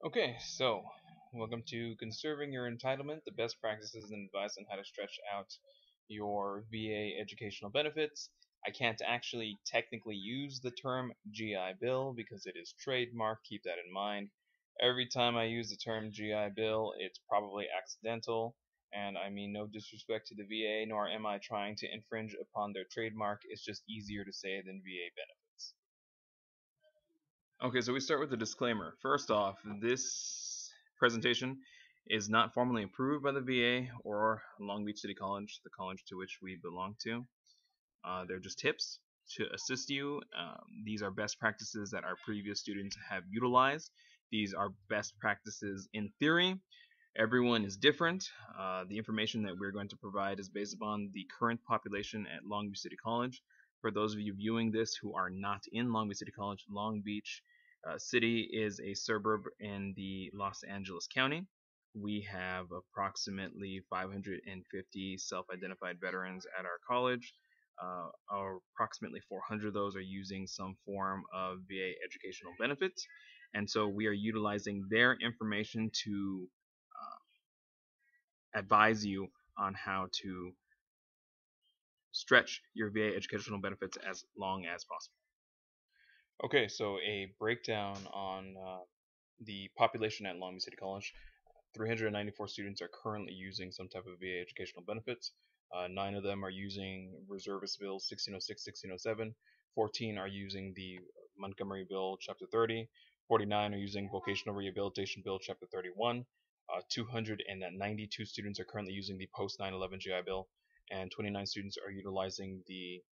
Okay, so welcome to Conserving Your Entitlement, the best practices and advice on how to stretch out your VA educational benefits. I can't actually technically use the term GI Bill because it is trademark. Keep that in mind. Every time I use the term GI Bill, it's probably accidental, and I mean no disrespect to the VA, nor am I trying to infringe upon their trademark. It's just easier to say than VA benefits. Okay, so we start with a disclaimer. First off, this presentation is not formally approved by the VA or Long Beach City College, the college to which we belong to. They're just tips to assist you. These are best practices that our previous students have utilized. These are best practices in theory. Everyone is different. The information that we're going to provide is based upon the current population at Long Beach City College. For those of you viewing this who are not in Long Beach City College, Long Beach City is a suburb in the Los Angeles County. We have approximately 550 self-identified veterans at our college. Approximately 400 of those are using some form of VA educational benefits. And so we are utilizing their information to advise you on how to stretch your VA educational benefits as long as possible. Okay, so a breakdown on the population at Long Beach City College. 394 students are currently using some type of VA educational benefits. 9 of them are using Reservist Bill 1606, 1607. 14 are using the Montgomery Bill, Chapter 30. 49 are using Vocational Rehabilitation Bill, Chapter 31. 292 students are currently using the post 9/11 GI Bill, and 29 students are utilizing the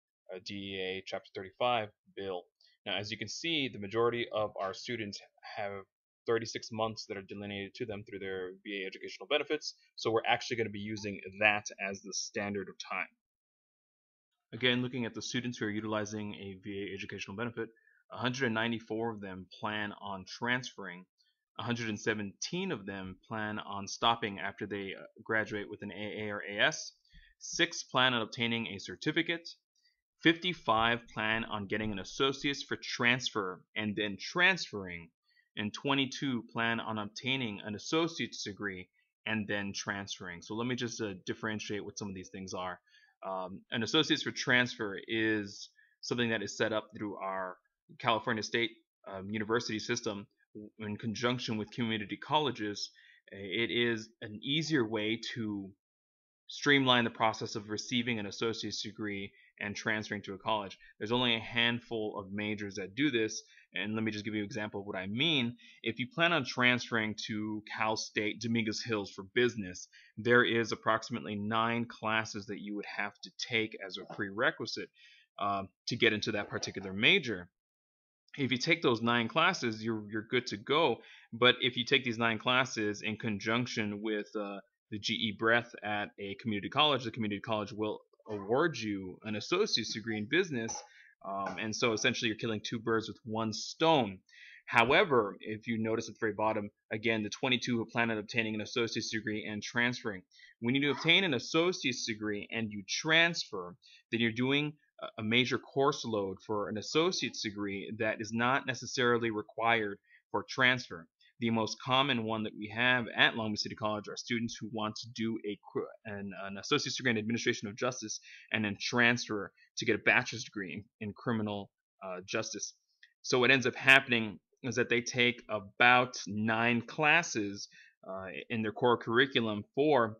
DEA Chapter 35 bill. Now, as you can see, the majority of our students have 36 months that are delineated to them through their VA educational benefits, so we're actually going to be using that as the standard of time. Again, looking at the students who are utilizing a VA educational benefit, 194 of them plan on transferring. 117 of them plan on stopping after they graduate with an AA or AS. 6 plan on obtaining a certificate. 55 plan on getting an associate's for transfer and then transferring. And 22 plan on obtaining an associate's degree and then transferring. So let me just differentiate what some of these things are. An associate's for transfer is something that is set up through our California State University system in conjunction with community colleges. It is an easier way to streamline the process of receiving an associate's degree and transferring to a college. There's only a handful of majors that do this, and let me just give you an example of what I mean. If you plan on transferring to Cal State Dominguez Hills for business, there is approximately 9 classes that you would have to take as a prerequisite to get into that particular major. If you take those 9 classes, you're good to go. But if you take these 9 classes in conjunction with the GE breadth at a community college, the community college will award you an associate's degree in business. And so essentially you're killing 2 birds with 1 stone. However, if you notice at the very bottom, again, the 22 who plan on obtaining an associate's degree and transferring. When you obtain an associate's degree and you transfer, then you're doing a major course load for an associate's degree that is not necessarily required for transfer. The most common one that we have at Long Beach City College are students who want to do an associate's degree in administration of justice and then transfer to get a bachelor's degree in criminal justice. So what ends up happening is that they take about 9 classes in their core curriculum for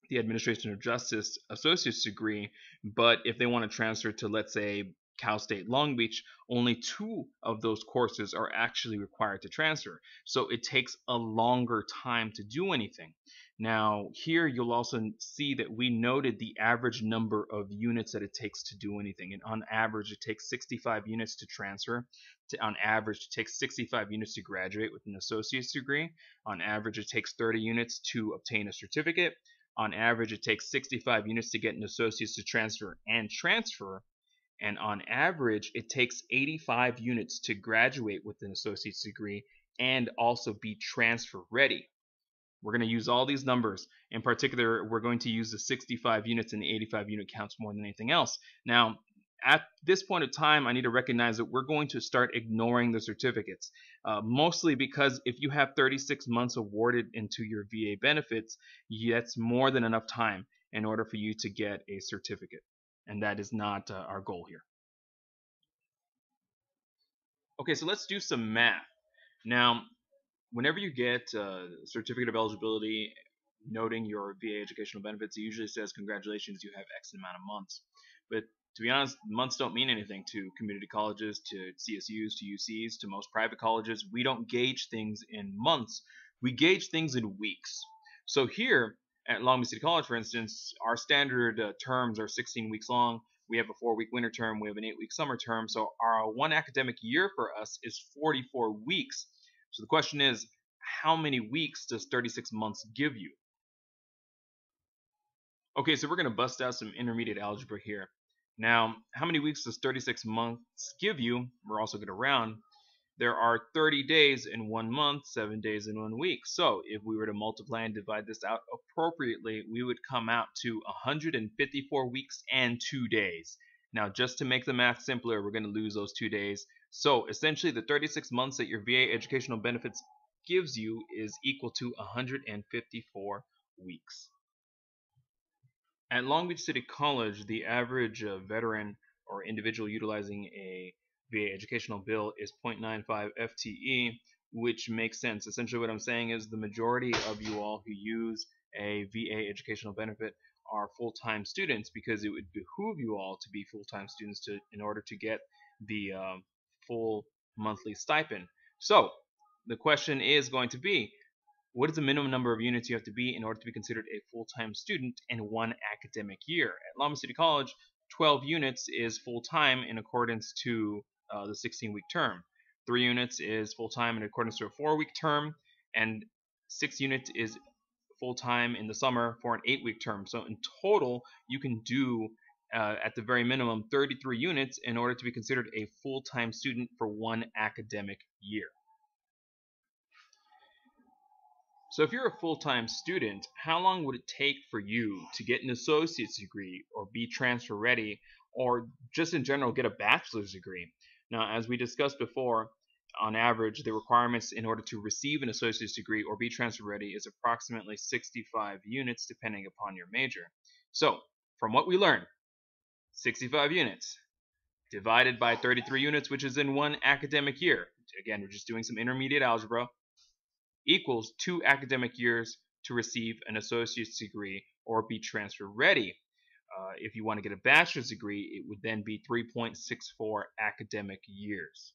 the administration of justice associate's degree, but if they want to transfer to, let's say, Cal State Long Beach, only 2 of those courses are actually required to transfer. So it takes a longer time to do anything. Now, here you'll also see that we noted the average number of units that it takes to do anything. And on average, it takes 65 units to transfer. On average, it takes 65 units to graduate with an associate's degree. On average, it takes 30 units to obtain a certificate. On average, it takes 65 units to get an associate's to transfer and transfer. And on average, it takes 85 units to graduate with an associate's degree and also be transfer ready. We're going to use all these numbers. In particular, we're going to use the 65 units and the 85 unit counts more than anything else. Now, at this point of time, I need to recognize that we're going to start ignoring the certificates, mostly because if you have 36 months awarded into your VA benefits, that's more than enough time in order for you to get a certificate. And that is not our goal here. Okay, so let's do some math. Now, whenever you get a certificate of eligibility noting your VA educational benefits, it usually says, congratulations, you have X amount of months. But to be honest, months don't mean anything to community colleges, to CSUs, to UCs, to most private colleges. We don't gauge things in months. We gauge things in weeks. So here at Long Beach City College, for instance, our standard terms are 16 weeks long. We have a 4-week winter term. We have an 8-week summer term. So our one academic year for us is 44 weeks. So the question is, how many weeks does 36 months give you? Okay, so we're going to bust out some intermediate algebra here. Now, how many weeks does 36 months give you? We're also going to round. There are 30 days in 1 month, 7 days in 1 week. So if we were to multiply and divide this out appropriately, we would come out to 154 weeks and 2 days. Now, just to make the math simpler, we're going to lose those 2 days. So essentially, the 36 months that your VA educational benefits gives you is equal to 154 weeks. At Long Beach City College, the average veteran or individual utilizing a VA educational bill is 0.95 FTE, which makes sense. Essentially what I'm saying is the majority of you all who use a VA educational benefit are full-time students, because it would behoove you all to be full-time students in order to get the full monthly stipend. So the question is going to be, what is the minimum number of units you have to be in order to be considered a full-time student in one academic year? At Long Beach City College, 12 units is full-time in accordance to the 16-week term. 3 units is full-time in accordance to a 4-week term, and 6 units is full-time in the summer for an 8-week term. So in total, you can do at the very minimum 33 units in order to be considered a full-time student for one academic year. So if you're a full-time student, how long would it take for you to get an associate's degree or be transfer ready, or just in general get a bachelor's degree? Now, as we discussed before, on average, the requirements in order to receive an associate's degree or be transfer ready is approximately 65 units depending upon your major. So from what we learned, 65 units divided by 33 units, which is in one academic year. Again, we're just doing some intermediate algebra, equals 2 academic years to receive an associate's degree or be transfer ready. If you want to get a bachelor's degree, it would then be 3.64 academic years.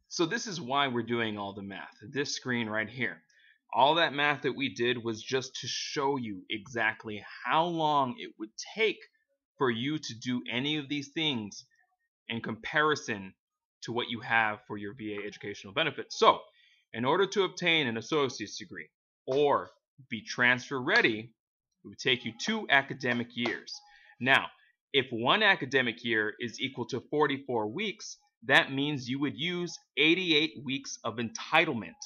So this is why we're doing all the math. This screen right here. All that math that we did was just to show you exactly how long it would take for you to do any of these things in comparison to what you have for your VA educational benefits. So, in order to obtain an associate's degree or be transfer ready, it would take you 2 academic years. Now, if one academic year is equal to 44 weeks, that means you would use 88 weeks of entitlement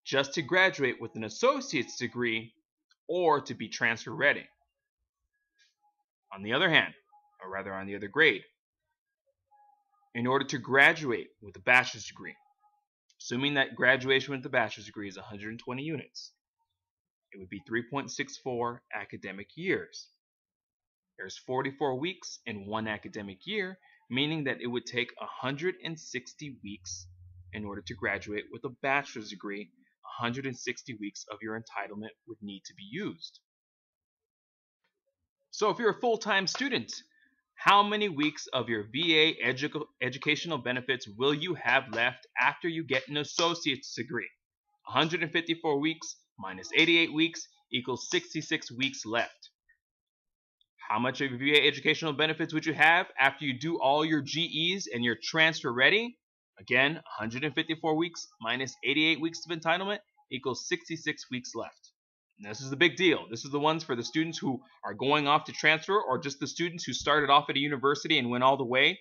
just to graduate with an associate's degree or to be transfer ready. On the other hand, or rather on the other grade, in order to graduate with a bachelor's degree, assuming that graduation with the bachelor's degree is 120 units, it would be 3.64 academic years. There's 44 weeks in one academic year, meaning that it would take 160 weeks in order to graduate with a bachelor's degree. 160 weeks of your entitlement would need to be used. So if you're a full-time student, how many weeks of your VA educational benefits will you have left after you get an associate's degree? 154 weeks minus 88 weeks equals 66 weeks left. How much of your VA educational benefits would you have after you do all your GEs and you're transfer ready? Again, 154 weeks minus 88 weeks of entitlement equals 66 weeks left. And this is the big deal. This is the ones for the students who are going off to transfer, or just the students who started off at a university and went all the way.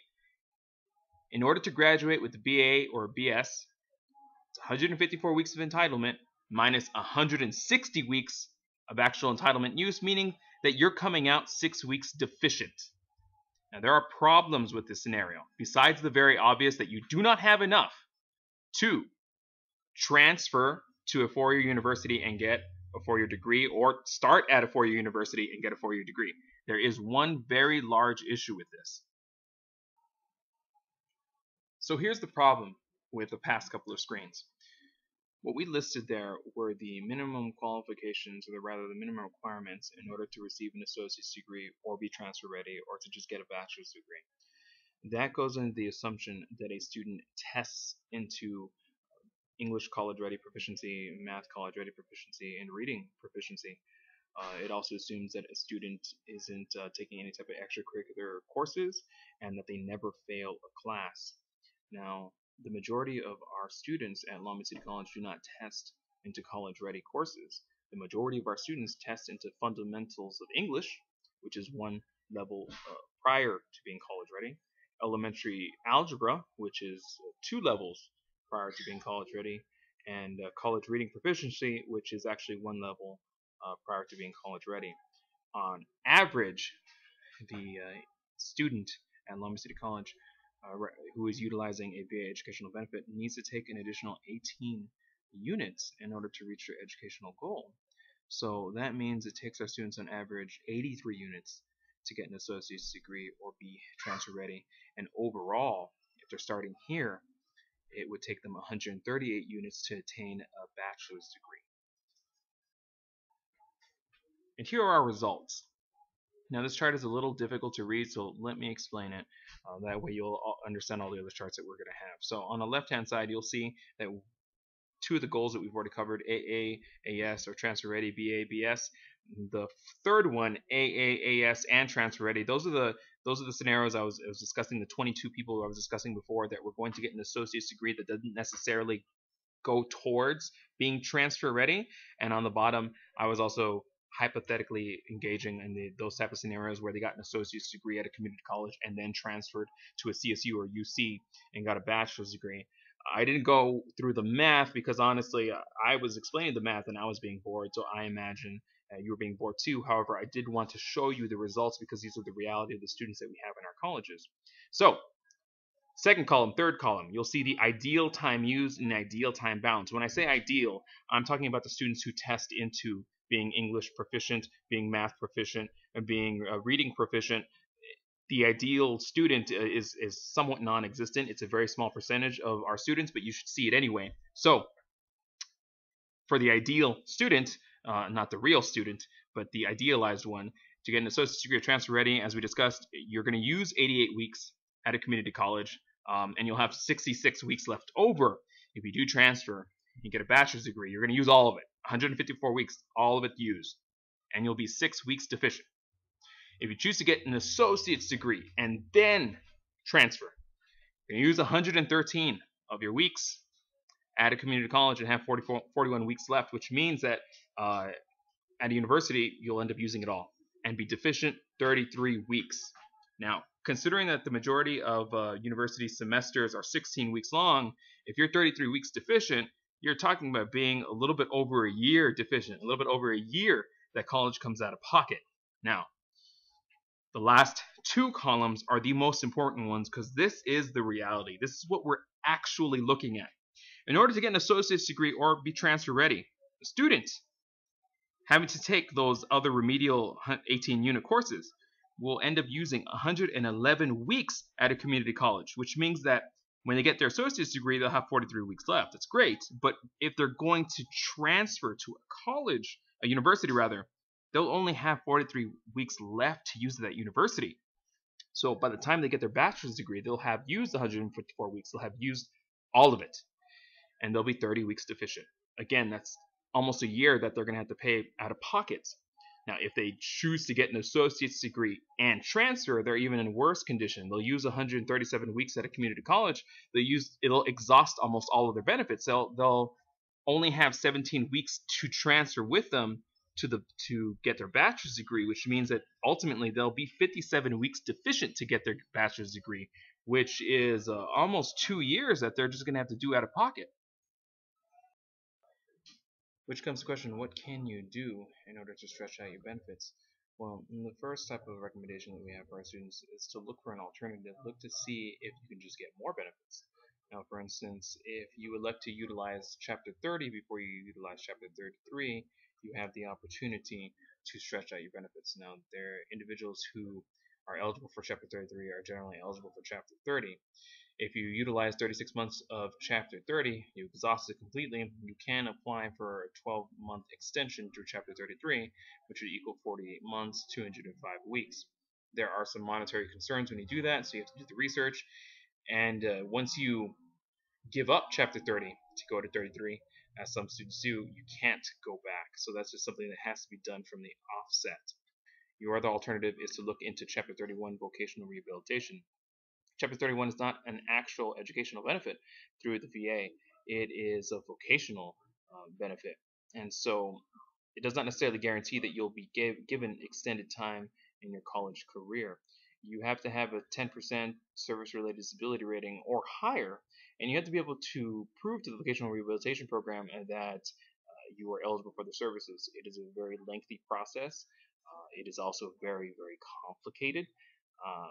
In order to graduate with a BA or a BS, it's 154 weeks of entitlement minus 160 weeks of actual entitlement use, meaning that you're coming out 6 weeks deficient. Now, there are problems with this scenario, besides the very obvious that you do not have enough to transfer to a four-year university and get a four-year degree, or start at a four-year university and get a four-year degree. There is one very large issue with this. So here's the problem with the past couple of screens. What we listed there were the minimum qualifications, or rather the minimum requirements in order to receive an associate's degree or be transfer ready or to just get a bachelor's degree. That goes into the assumption that a student tests into English college ready proficiency, math college ready proficiency, and reading proficiency. It also assumes that a student isn't taking any type of extracurricular courses and that they never fail a class. Now, the majority of our students at Long Beach City College do not test into college ready courses. The majority of our students test into fundamentals of English, which is one level prior to being college ready, elementary algebra, which is 2 levels prior to being college ready, and college reading proficiency, which is actually 1 level prior to being college ready. On average, the student at Long Beach City College who is utilizing a VA educational benefit needs to take an additional 18 units in order to reach their educational goal. So that means it takes our students on average 83 units to get an associate's degree or be transfer ready. And overall, if they're starting here, it would take them 138 units to attain a bachelor's degree. And here are our results. Now this chart is a little difficult to read, so let me explain it. That way you'll understand all the other charts that we're going to have. So on the left-hand side, you'll see that 2 of the goals that we've already covered, AA, AS, or transfer ready, BA, BS. The third one, AA, AS, and transfer ready. Those are the scenarios I was discussing. The 22 people I was discussing before that were going to get an associate's degree that doesn't necessarily go towards being transfer ready. And on the bottom, I was also hypothetically engaging in those type of scenarios where they got an associate's degree at a community college and then transferred to a CSU or UC and got a bachelor's degree. I didn't go through the math because honestly I was explaining the math and I was being bored, so I imagine you were being bored too. However, I did want to show you the results because these are the reality of the students that we have in our colleges. So second column, third column, you'll see the ideal time used and ideal time bound. So when I say ideal, I'm talking about the students who test into being English proficient, being math proficient, and being reading proficient. The ideal student is somewhat non-existent. It's a very small percentage of our students, but you should see it anyway. So for the ideal student, not the real student, but the idealized one, to get an associate's degree or transfer ready, as we discussed, you're going to use 88 weeks at a community college, and you'll have 66 weeks left over. If you do transfer, you get a bachelor's degree, you're going to use all of it. 154 weeks, all of it used, and you'll be 6 weeks deficient. If you choose to get an associate's degree and then transfer, you're going to use 113 of your weeks at a community college and have 41 weeks left, which means that at a university, you'll end up using it all and be deficient 33 weeks. Now, considering that the majority of university semesters are 16 weeks long, if you're 33 weeks deficient, you're talking about being a little bit over a year deficient, a little bit over a year that college comes out of pocket. Now, the last 2 columns are the most important ones because this is the reality. This is what we're actually looking at. In order to get an associate's degree or be transfer ready, the student having to take those other remedial 18-unit courses will end up using 111 weeks at a community college, which means that when they get their associate's degree, they'll have 43 weeks left. That's great. But if they're going to transfer to a college, a university rather, they'll only have 43 weeks left to use at that university. So by the time they get their bachelor's degree, they'll have used 154 weeks. They'll have used all of it. And they'll be 30 weeks deficient. Again, that's almost a year that they're going to have to pay out of pocket. Now, if they choose to get an associate's degree and transfer, they're even in worse condition. They'll use 137 weeks at a community college. It'll exhaust almost all of their benefits. They'll only have 17 weeks to transfer with them to get their bachelor's degree, which means that ultimately they'll be 57 weeks deficient to get their bachelor's degree, which is almost 2 years that they're just going to have to do out of pocket. Which comes to the question, what can you do in order to stretch out your benefits? Well, the first type of recommendation that we have for our students is to look for an alternative. Look to see if you can just get more benefits. Now, for instance, if you elect to utilize Chapter 30 before you utilize Chapter 33, you have the opportunity to stretch out your benefits. Now, there are individuals who are eligible for Chapter 33 are generally eligible for Chapter 30. If you utilize 36 months of Chapter 30, you exhaust it completely, you can apply for a 12-month extension through Chapter 33, which would equal 48 months, 205 weeks. There are some monetary concerns when you do that, so you have to do the research. And once you give up Chapter 30 to go to 33, as some students do, you can't go back. So that's just something that has to be done from the offset. Your other alternative is to look into Chapter 31 vocational rehabilitation. Chapter 31 is not an actual educational benefit through the VA. It is a vocational benefit. And so it does not necessarily guarantee that you'll be given extended time in your college career. You have to have a 10% service-related disability rating or higher, and you have to be able to prove to the vocational rehabilitation program that you are eligible for the services. It is a very lengthy process. It is also very, very complicated. Uh,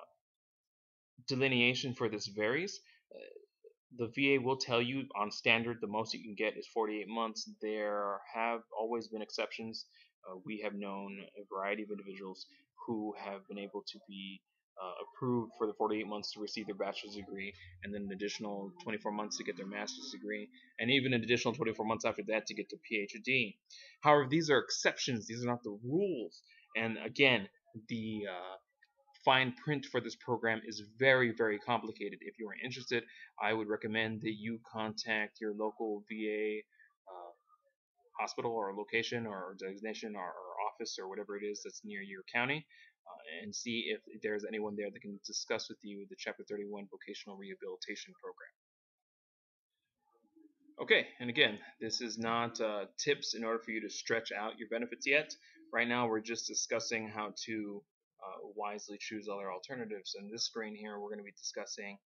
Delineation for this varies. The VA will tell you on standard the most you can get is 48 months. There have always been exceptions. We have known a variety of individuals who have been able to be approved for the 48 months to receive their bachelor's degree, and then an additional 24 months to get their master's degree, and even an additional 24 months after that to get their PhD. However, these are exceptions. These are not the rules. And again, the fine print for this program is very, very complicated. If you are interested, I would recommend that you contact your local VA hospital or location or designation or office or whatever it is that's near your county and see if there's anyone there that can discuss with you the Chapter 31 vocational rehabilitation program. Okay, and again, this is not tips in order for you to stretch out your benefits yet. Right now, we're just discussing how to wisely choose other alternatives. In this screen here, we're going to be discussing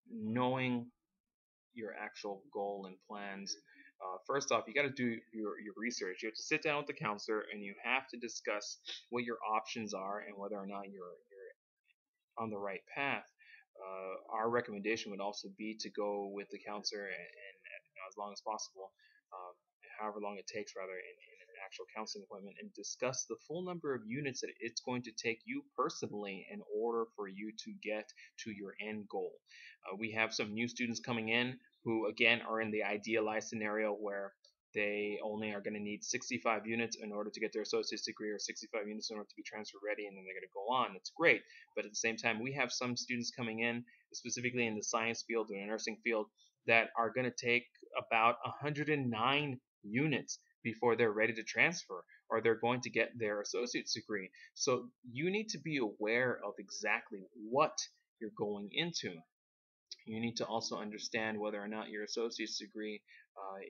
knowing your actual goal and plans. First off, you got to do your research. You have to sit down with the counselor and you have to discuss what your options are and whether or not you're on the right path. Our recommendation would also be to go with the counselor and as long as possible, um, however long it takes, rather, in an actual counseling appointment, and discuss the full number of units that it's going to take you personally in order for you to get to your end goal. We have some new students coming in who, again, are in the idealized scenario where they only are going to need 65 units in order to get their associate's degree or 65 units in order to be transfer ready, and then they're going to go on. It's great. But at the same time, we have some students coming in, specifically in the science field or the nursing field, that are going to take about 109 units before they're ready to transfer or they're going to get their associate's degree. So you need to be aware of exactly what you're going into. You need to also understand whether or not your associate's degree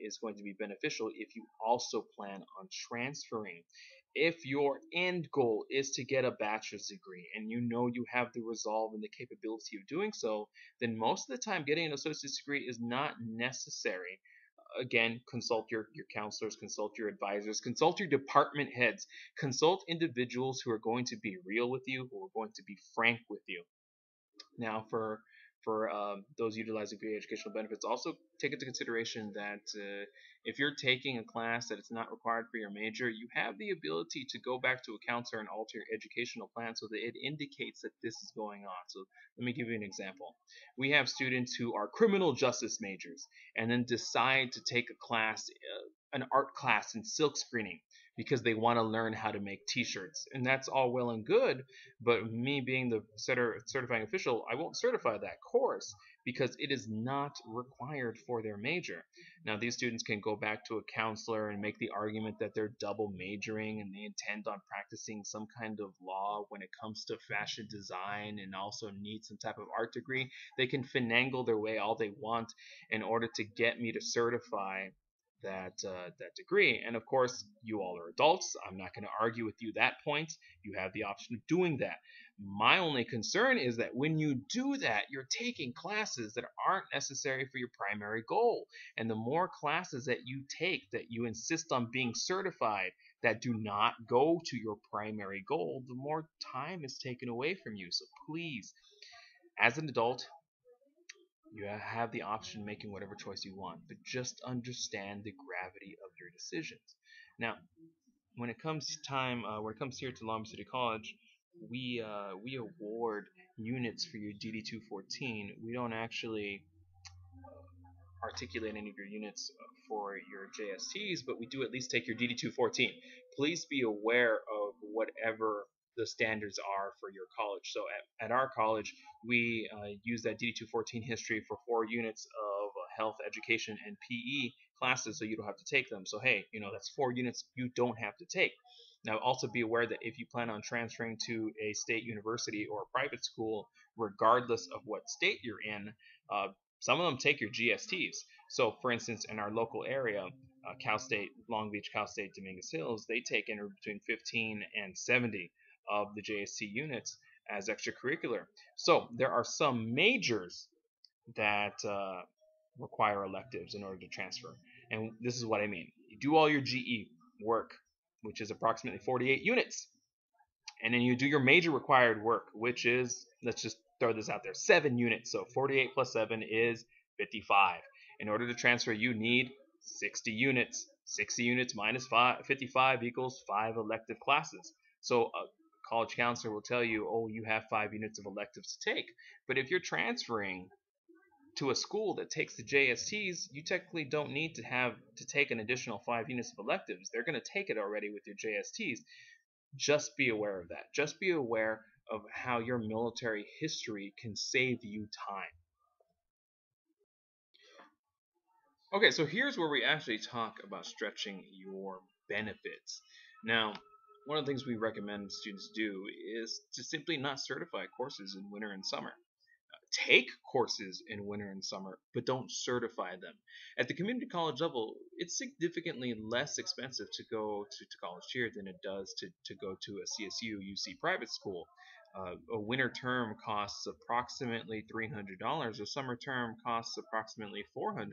is going to be beneficial if you also plan on transferring. If your end goal is to get a bachelor's degree and you know you have the resolve and the capability of doing so, then most of the time getting an associate's degree is not necessary. Again, consult your counselors, consult your advisors, consult your department heads, consult individuals who are going to be real with you, who are going to be frank with you. Now, for those utilizing VA educational benefits, also take into consideration that if you're taking a class that it's not required for your major, you have the ability to go back to a counselor and alter your educational plan so that it indicates that this is going on. So let me give you an example. We have students who are criminal justice majors and then decide to take a class, an art class in silk screening because they want to learn how to make t-shirts, and that's all well and good, but me being the certifying official, I won't certify that course because it is not required for their major. Now, these students can go back to a counselor and make the argument that they're double majoring and they intend on practicing some kind of law when it comes to fashion design and also need some type of art degree. They can finagle their way all they want in order to get me to certify that degree. And of course, you all are adults. I'm not going to argue with you that point. You have the option of doing that. My only concern is that when you do that, you're taking classes that aren't necessary for your primary goal. And the more classes that you take that you insist on being certified that do not go to your primary goal, the more time is taken away from you. So please, as an adult, you have the option of making whatever choice you want, but just understand the gravity of your decisions. Now, when it comes here to Long Beach City College, we award units for your DD 214. We don't actually articulate any of your units for your JSTs, but we do at least take your DD 214. Please be aware of whatever the standards are for your college. So at our college, we use that DD 214 history for 4 units of health, education, and PE classes, so you don't have to take them. So hey, that's 4 units you don't have to take. Now, also be aware that if you plan on transferring to a state university or a private school, regardless of what state you're in, some of them take your GSTs. So, for instance, in our local area, Cal State, Long Beach, Cal State, Dominguez Hills, they take anywhere between 15 and 70 of the JST units as extracurricular. So, there are some majors that require electives in order to transfer. And this is what I mean. You do all your GE work, which is approximately 48 units. And then you do your major required work, which is, let's just throw this out there, 7 units. So 48 plus 7 is 55. In order to transfer, you need 60 units. 60 units minus 55 equals 5 elective classes. So a college counselor will tell you, oh, you have 5 units of electives to take. But if you're transferring to a school that takes the JSTs, you technically don't need to take an additional 5 units of electives. They're going to take it already with your JSTs. Just be aware of that. Just be aware of how your military history can save you time. Okay, so here's where we actually talk about stretching your benefits. Now, one of the things we recommend students do is to simply not certify courses in winter and summer. Take courses in winter and summer, but don't certify them. At the community college level, it's significantly less expensive to go to college here than it does to go to a CSU, UC private school. A winter term costs approximately $300. A summer term costs approximately $400,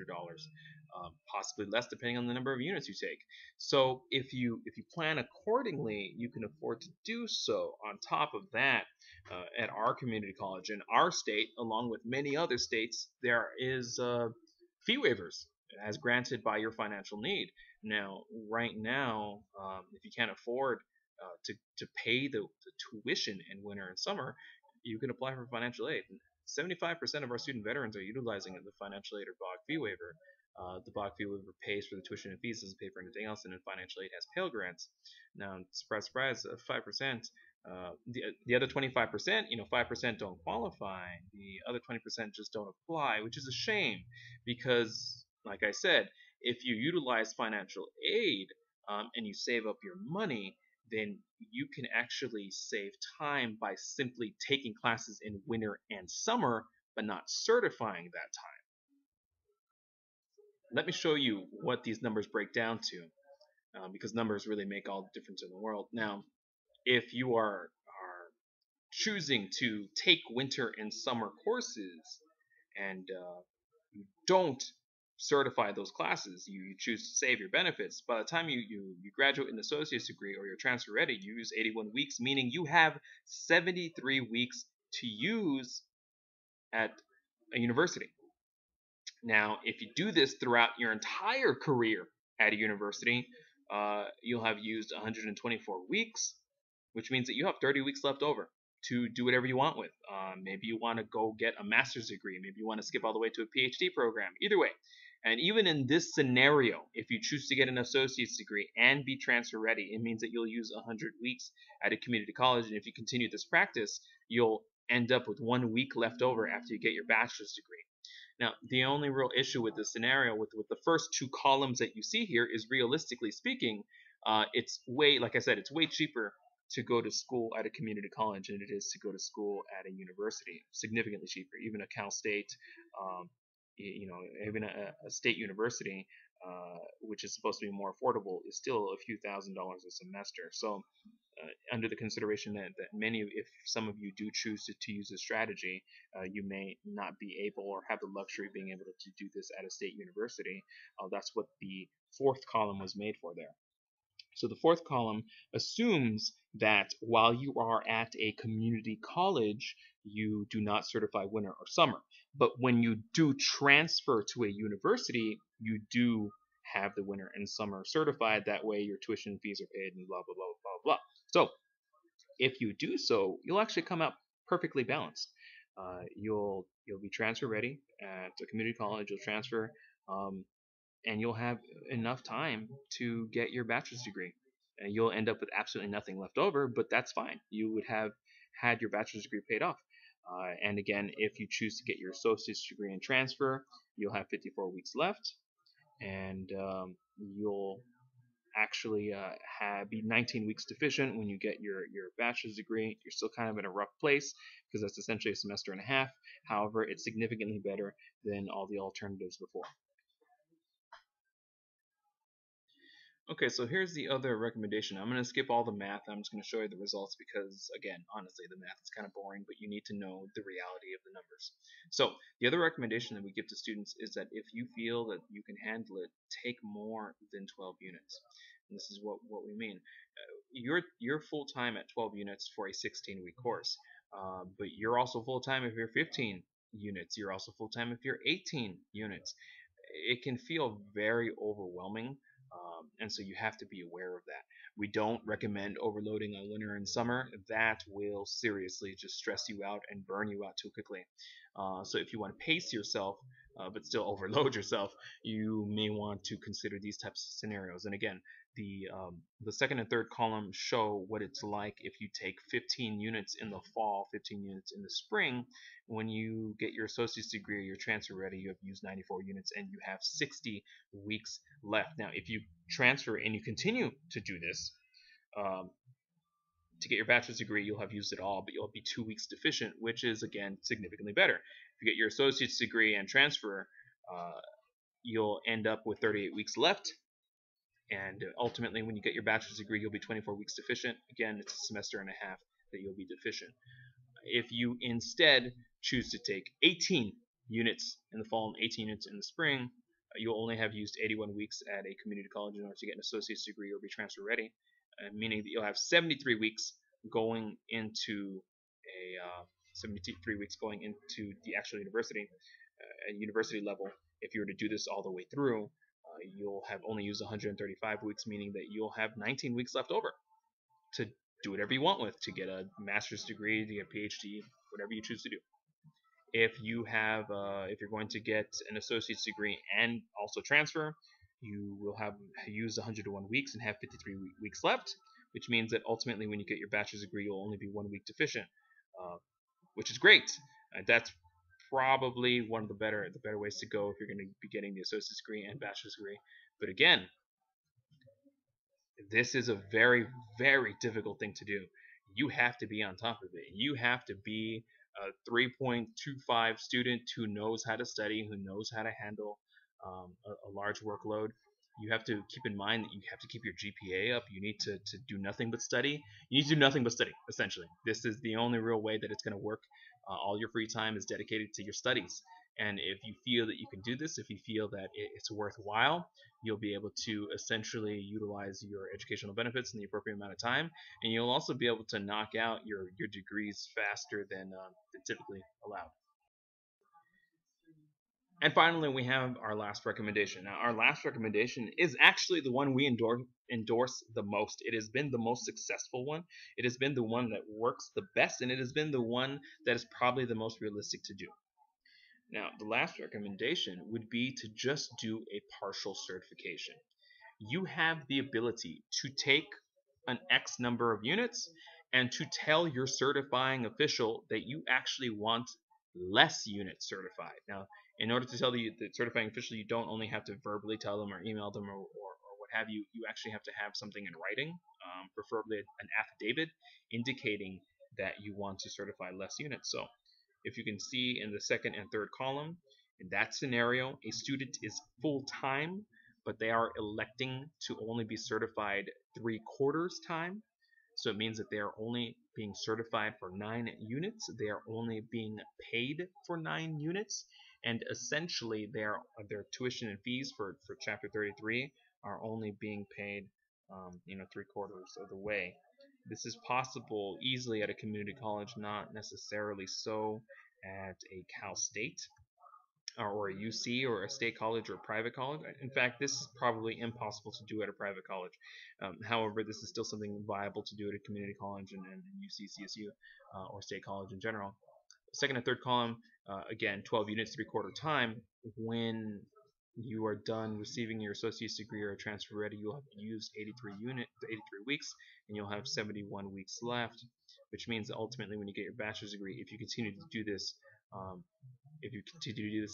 possibly less depending on the number of units you take. So if you plan accordingly, you can afford to do so. On top of that, at our community college in our state, along with many other states, there is fee waivers as granted by your financial need. Now, right now, if you can't afford to pay the tuition in winter and summer, you can apply for financial aid. 75% of our student veterans are utilizing the financial aid or BOG fee waiver. The BOG fee waiver pays for the tuition and fees, doesn't pay for anything else, and then financial aid has Pell Grants. Now, surprise, surprise, 5%. The other 25%, 5% don't qualify. The other 20% just don't apply, which is a shame because, like I said, if you utilize financial aid and you save up your money, then you can actually save time by simply taking classes in winter and summer, but not certifying that time. Let me show you what these numbers break down to, because numbers really make all the difference in the world. Now, if you are choosing to take winter and summer courses and you don't certify those classes, you choose to save your benefits, by the time you graduate in an associate's degree or you're transfer ready, you use 81 weeks, meaning you have 73 weeks to use at a university. Now, if you do this throughout your entire career at a university, you'll have used 124 weeks, which means that you have 30 weeks left over to do whatever you want with. Maybe you want to go get a master's degree. Maybe you want to skip all the way to a PhD program. Either way. And even in this scenario, if you choose to get an associate's degree and be transfer ready, it means that you'll use 100 weeks at a community college. And if you continue this practice, you'll end up with 1 week left over after you get your bachelor's degree. Now, the only real issue with this scenario, with the first 2 columns that you see here, is realistically speaking, it's way, like I said, it's way cheaper to go to school at a community college than it is to go to school at a university. Significantly cheaper. Even a Cal State, even a state university, which is supposed to be more affordable, is still a few $1,000s a semester. So under the consideration that if some of you do choose to use this strategy, you may not be able or have the luxury of being able to do this at a state university. That's what the fourth column was made for there. So the fourth column assumes that while you are at a community college, you do not certify winter or summer. But when you do transfer to a university, you do have the winter and summer certified. That way your tuition fees are paid and blah, blah, blah, blah, blah. So if you do so, you'll actually come out perfectly balanced. You'll be transfer ready at a community college. You'll transfer, and you'll have enough time to get your bachelor's degree. And you'll end up with absolutely nothing left over, but that's fine. You would have had your bachelor's degree paid off. And again, if you choose to get your associate's degree and transfer, you'll have 54 weeks left, and you'll actually be 19 weeks deficient when you get your bachelor's degree. You're still kind of in a rough place because that's essentially a semester and a half. However, it's significantly better than all the alternatives before. Okay, so here's the other recommendation. I'm going to skip all the math. I'm just going to show you the results because, again, honestly, the math is kind of boring, but you need to know the reality of the numbers. So the other recommendation that we give to students is that if you feel that you can handle it, take more than 12 units. And this is what we mean. You're full-time at 12 units for a 16-week course, but you're also full-time if you're 15 units. You're also full-time if you're 18 units. It can feel very overwhelming. And so you have to be aware of that. We don't recommend overloading on winter and summer. That will seriously just stress you out and burn you out too quickly. So if you want to pace yourself, but still overload yourself, you may want to consider these types of scenarios. And again, the second and third column show what it's like if you take 15 units in the fall, 15 units in the spring. When you get your associate's degree or your transfer ready, you have used 94 units and you have 60 weeks left. Now, if you transfer and you continue to do this, to get your bachelor's degree, you'll have used it all, but you'll be 2 weeks deficient, which is, again, significantly better. If you get your associate's degree and transfer, you'll end up with 38 weeks left. And ultimately, when you get your bachelor's degree, you'll be 24 weeks deficient. Again, it's a semester and a half that you'll be deficient. If you instead choose to take 18 units in the fall and 18 units in the spring, you'll only have used 81 weeks at a community college in order to get an associate's degree or be transfer ready, meaning that you'll have 73 weeks going into 73 weeks going into the actual university, at university level. If you were to do this all the way through, you'll have only used 135 weeks, meaning that you'll have 19 weeks left over to do whatever you want with, to get a master's degree, to get a PhD, whatever you choose to do. If you're going to get an associate's degree and also transfer, you will have used 101 weeks and have 53 weeks left, which means that ultimately when you get your bachelor's degree, you'll only be 1 week deficient, which is great. That's probably one of the better ways to go if you're going to be getting the associate's degree and bachelor's degree. But again, this is a very, very difficult thing to do. You have to be on top of it. You have to be a 3.25 student who knows how to study, who knows how to handle a large workload. You have to keep in mind that you have to keep your GPA up. You need to do nothing but study. You need to do nothing but study, essentially. This is the only real way that it's going to work. All your free time is dedicated to your studies. And if you feel that you can do this, if you feel that it's worthwhile, you'll be able to essentially utilize your educational benefits in the appropriate amount of time. And you'll also be able to knock out your degrees faster than typically allowed. And finally, we have our last recommendation. Now, our last recommendation is actually the one we endorse the most. It has been the most successful one. It has been the one that works the best, and it has been the one that is probably the most realistic to do. Now, the last recommendation would be to just do a partial certification. You have the ability to take an X number of units and to tell your certifying official that you actually want less units certified. Now, in order to tell the certifying official, you don't only have to verbally tell them or email them or what have you. You actually have to have something in writing, preferably an affidavit indicating that you want to certify less units. So if you can see in the second and third column, in that scenario, a student is full-time, but they are electing to only be certified 3/4 time. So it means that they are only being certified for 9 units. They are only being paid for 9 units. And essentially, their tuition and fees for Chapter 33 are only being paid, 3/4 of the way. This is possible easily at a community college, not necessarily so at a Cal State or a UC or a state college or a private college. In fact, this is probably impossible to do at a private college. However, this is still something viable to do at a community college and UC, CSU, or state college in general. Second and third column, again, 12 units, 3/4 time. When you are done receiving your associate's degree or transfer ready, you'll have used 83 weeks, and you'll have 71 weeks left, which means that ultimately when you get your bachelor's degree, if you continue to do this,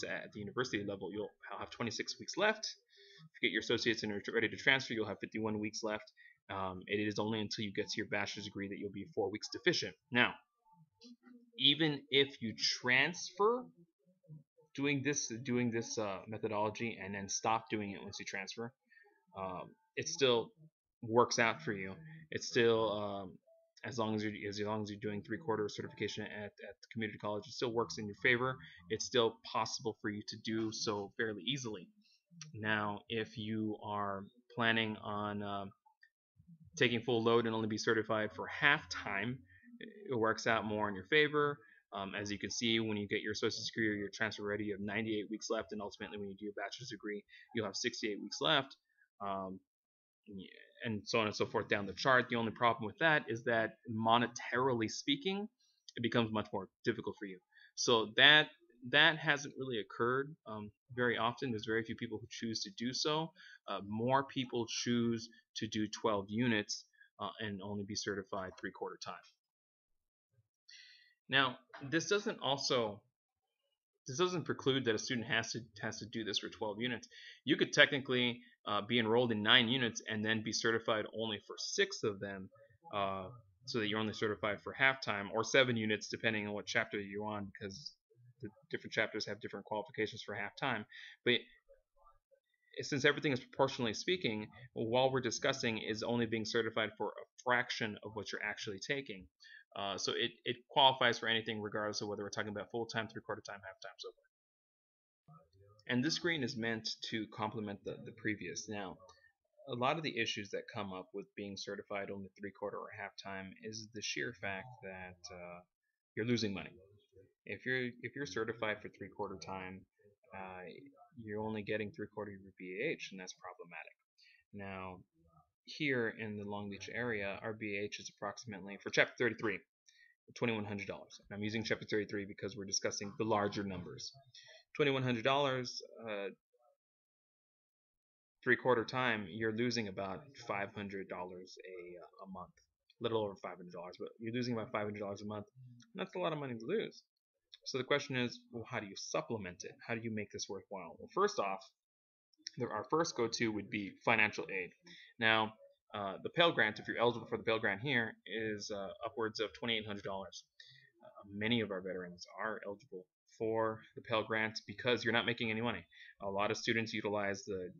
at the university level, you'll have 26 weeks left. If you get your associates and are ready to transfer, you'll have 51 weeks left. It is only until you get to your bachelor's degree that you'll be 4 weeks deficient. Now, even if you transfer doing this methodology and then stop doing it once you transfer, it still works out for you. It's still as long as you're doing 3/4 certification at the community college, it still works in your favor. It's still possible for you to do so fairly easily. Now, if you are planning on taking full load and only be certified for half time, it works out more in your favor. As you can see, when you get your associate's degree or your transfer ready, you have 98 weeks left, and ultimately when you do your bachelor's degree, you'll have 68 weeks left. And so on and so forth down the chart. The only problem with that is that monetarily speaking, it becomes much more difficult for you. So that hasn't really occurred very often. There's very few people who choose to do so. More people choose to do 12 units and only be certified 3/4 time. Now, this doesn't preclude that a student has to do this for 12 units. You could technically be enrolled in 9 units and then be certified only for 6 of them, so that you're only certified for half time, or 7 units depending on what chapter you're on, because the different chapters have different qualifications for half time. But since everything is proportionally speaking, what we're discussing is only being certified for a fraction of what you're actually taking. So it qualifies for anything regardless of whether we're talking about full-time, 3/4 time, half-time, so forth. And this screen is meant to complement the previous. Now, a lot of the issues that come up with being certified only 3/4 or half-time is the sheer fact that you're losing money. If you're certified for 3/4 time, you're only getting 3/4 of your BAH, and that's problematic. Now, here in the Long Beach area, our BAH is approximately, for Chapter 33, $2,100. And I'm using Chapter 33 because we're discussing the larger numbers. $2,100, 3/4 time, you're losing about $500 a month. A little over $500, but you're losing about $500 a month. And that's a lot of money to lose. So the question is, well, how do you supplement it? How do you make this worthwhile? Well, first off, our first go-to would be financial aid. Now, the Pell Grant, if you're eligible for the Pell Grant here, is upwards of $2,800. Many of our veterans are eligible for the Pell Grant because you're not making any money. A lot of students utilize the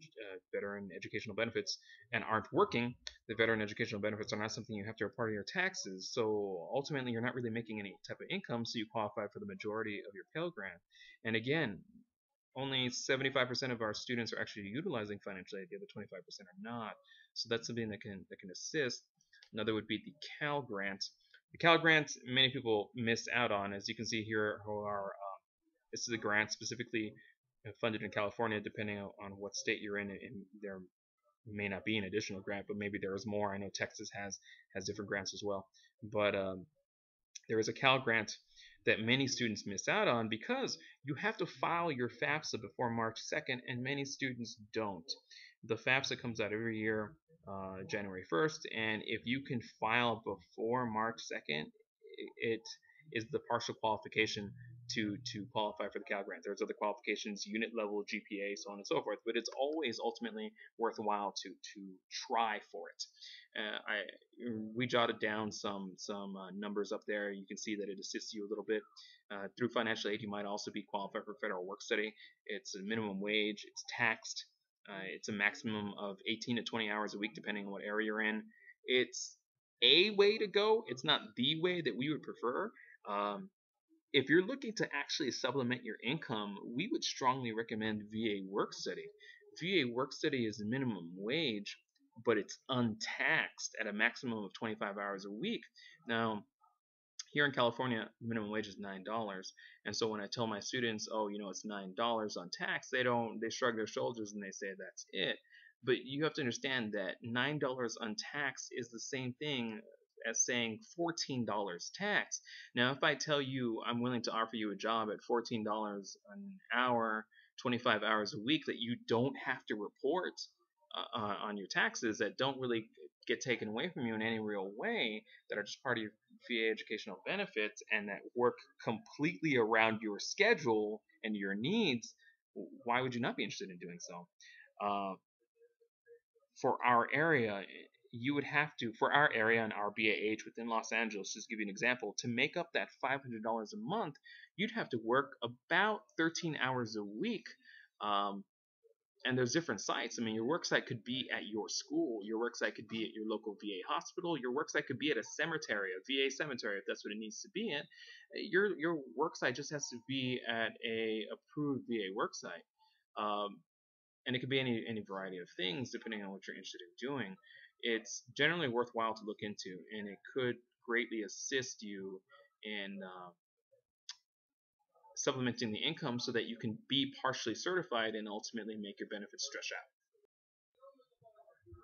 veteran educational benefits and aren't working. The veteran educational benefits are not something you have to report on your taxes, so ultimately you're not really making any type of income, so you qualify for the majority of your Pell Grant. And again, only 75% of our students are actually utilizing financial aid. The other 25% are not. So that's something that can assist. Another would be the Cal Grant. The Cal Grant, many people miss out on. As you can see here, this is a grant specifically funded in California, depending on what state you're in. And there may not be an additional grant, but maybe there is more. I know Texas has different grants as well. But there is a Cal Grant that many students miss out on because you have to file your FAFSA before March 2nd, and many students don't. The FAFSA comes out every year, January 1st, and if you can file before March 2nd, it is the partial qualification to qualify for the Cal Grant. There's other qualifications, unit level, GPA, so on and so forth, but it's always ultimately worthwhile to try for it. We jotted down some numbers up there. You can see that it assists you a little bit. Through financial aid, you might also be qualified for federal work study. It's a minimum wage. It's taxed. It's a maximum of 18 to 20 hours a week, depending on what area you're in. It's a way to go. It's not the way that we would prefer. Um, if you're looking to actually supplement your income, we would strongly recommend VA work study. VA work study is minimum wage, but it's untaxed at a maximum of 25 hours a week. Now, here in California, minimum wage is $9, and so when I tell my students, oh, it's $9 on tax, they shrug their shoulders and they say that's it. But you have to understand that $9 untaxed is the same thing as saying $14 tax. Now, if I tell you I'm willing to offer you a job at $14 an hour, 25 hours a week that you don't have to report on your taxes, that don't really get taken away from you in any real way, that are just part of your VA educational benefits and that work completely around your schedule and your needs, why would you not be interested in doing so? Uh, for our area, you would have to, for our area and our BAH within Los Angeles, just to give you an example, to make up that $500 a month, you'd have to work about 13 hours a week. Um, and there's different sites. I mean, your work site could be at your school, your work site could be at your local VA hospital, your work site could be at a cemetery, a VA cemetery, if that's what it needs to be at. Your work site just has to be at a approved VA work site, and it could be any variety of things depending on what you're interested in doing. It's generally worthwhile to look into, and it could greatly assist you in supplementing the income so that you can be partially certified and ultimately make your benefits stretch out.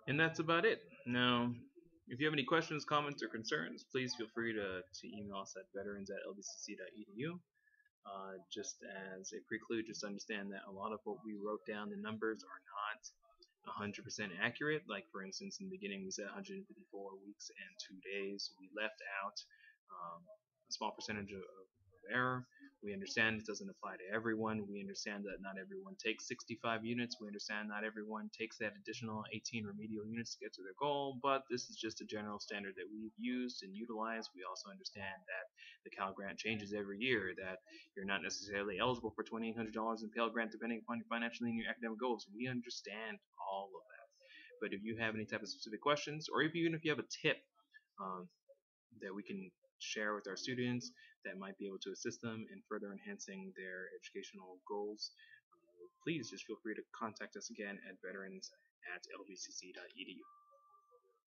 And that's about it. Now, if you have any questions, comments, or concerns, please feel free to email us at veterans@lbcc.edu. Just as a preclude, just understand that a lot of what we wrote down, the numbers are not 100% accurate. Like, for instance, in the beginning, we said 154 weeks and 2 days. We left out a small percentage of error. We understand it doesn't apply to everyone. We understand that not everyone takes 65 units. We understand not everyone takes that additional 18 remedial units to get to their goal, but this is just a general standard that we've used and utilized. We also understand that the Cal Grant changes every year, that you're not necessarily eligible for $2,800 in Pell Grant depending upon your financial and your academic goals. We understand all of that. But if you have any type of specific questions, or even if you have a tip um, that we can share with our students that might be able to assist them in further enhancing their educational goals, please just feel free to contact us again at veterans@lbcc.edu.